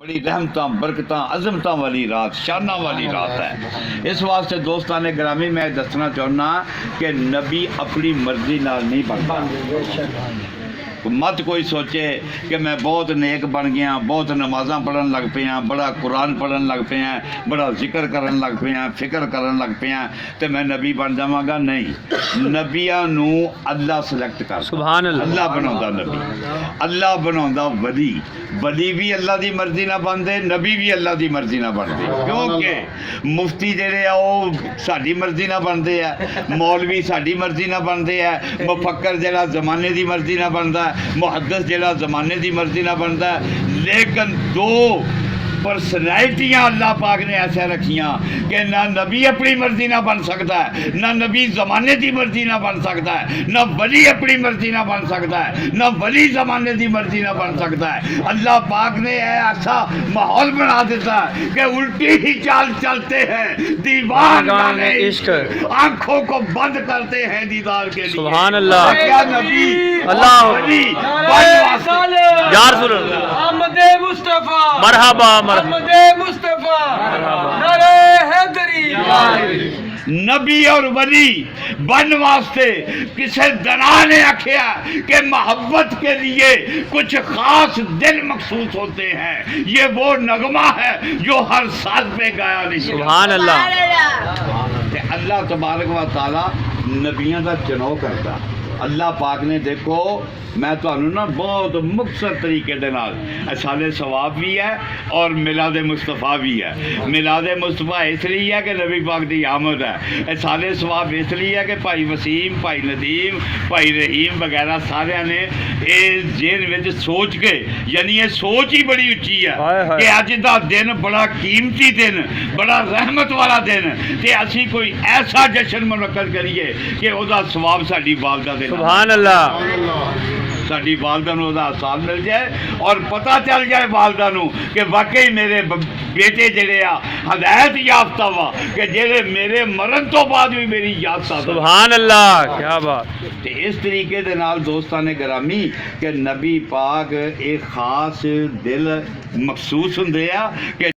बड़ी रहमत बरकत अजमत वाली रात शाना वाली रात है। इस वास्ते दोस्तान ने ग्रामी मैं दसना चाहना कि नबी अपनी मर्जी नाल नहीं बनता। मत कोई सोचे कि मैं बहुत नेक बन गया, बहुत नमाज़ां पढ़न लग पिया, बड़ा कुरान पढ़न लग पिया, बड़ा जिक्र करन लग पिया, फिक्र करन लग पिया तो मैं नबी बन जावांगा। नहीं, नबियां नू अल्लाह सिलेक्ट कर, सुभान अल्लाह। अल्लाह बनाउंदा नबी, अल्लाह बनाउंदा वली। वली भी अल्लाह की मर्जी ना बनते, नबी भी अल्लाह की मर्जी ना बनते। क्योंकि मुफ्ती जेड़े आ वो साडी मर्जी ना बनते हैं, मौलवी साडी मर्जी ना बनते हैं, मुफक्कर जेड़ा जमाने की मर्जी ना बनता, मुहद्दिस जेड़ा जमाने की मर्जी ना बनता। लेकिन दो पर्सनैलिटियाँ अल्लाह पाक ने ऐसा रखियाँ कि ना नबी अपनी मर्जी ना बन सकता है, ना नबी ज़माने की मर्जी ना बन सकता है, ना वली अपनी मर्जी ना बन सकता है, ना वली ज़माने की मर्जी ना बन सकता है। अल्लाह पाक ने ऐसा माहौल बना देता है कि उल्टी ही चाल चलते हैं, दीवार इश्क, आंखों को बंद करते हैं दीदार के लिए। सुभान अल्लाह। क्या नबी अल्लाह वली यार मुस्तफा मरहबा मुस्तफा नारे हैदरी। नबी और वली बन वास्ते किसी दना ने आख्या कि मोहब्बत के लिए कुछ खास दिन मखसूस होते हैं। ये वो नगमा है जो हर साल पे गाया नहीं। सुभान अल्लाह। अल्लाह तबारक व तआला नबियों का चुनाव करता। अल्लाह पाक ने देखो मैं तुहानू ना बहुत मुख्तसर तरीके दे नाल साले सवाब भी है और मिलाद मुस्तफ़ा भी है। मिलाद मुस्तफ़ा इसलिए है कि नबी पाक की आमद है। साले सवाब इसलिए है कि भाई वसीम, भाई नदीम, भाई रहीम वगैरह सारे ने इस जेन में सोच के, यानी ये सोच ही बड़ी उच्ची है कि अज का दिन बड़ा कीमती दिन, बड़ा रहमत वाला दिन, ते असी कोई ऐसा जश्न मुनक्कद करिए कि उसका सवाब साडी वालदा दे, सुभान अल्लाह, साडी वालदा नूं उसदा एहसान मिल जाए और पता चल जाए वालदा नूं कि वाकई मेरे बेटे जेड़े आ हदायत याफ्ता वा, कि जेड़े मेरे मरण तो बाद भी मेरी याद सा। सुभान अल्लाह, क्या बात। ते इस तरीके दे नाल दोस्तां ने ग्रामी कि नबी पाक एक खास दिल मखसूस हुंदे आ कि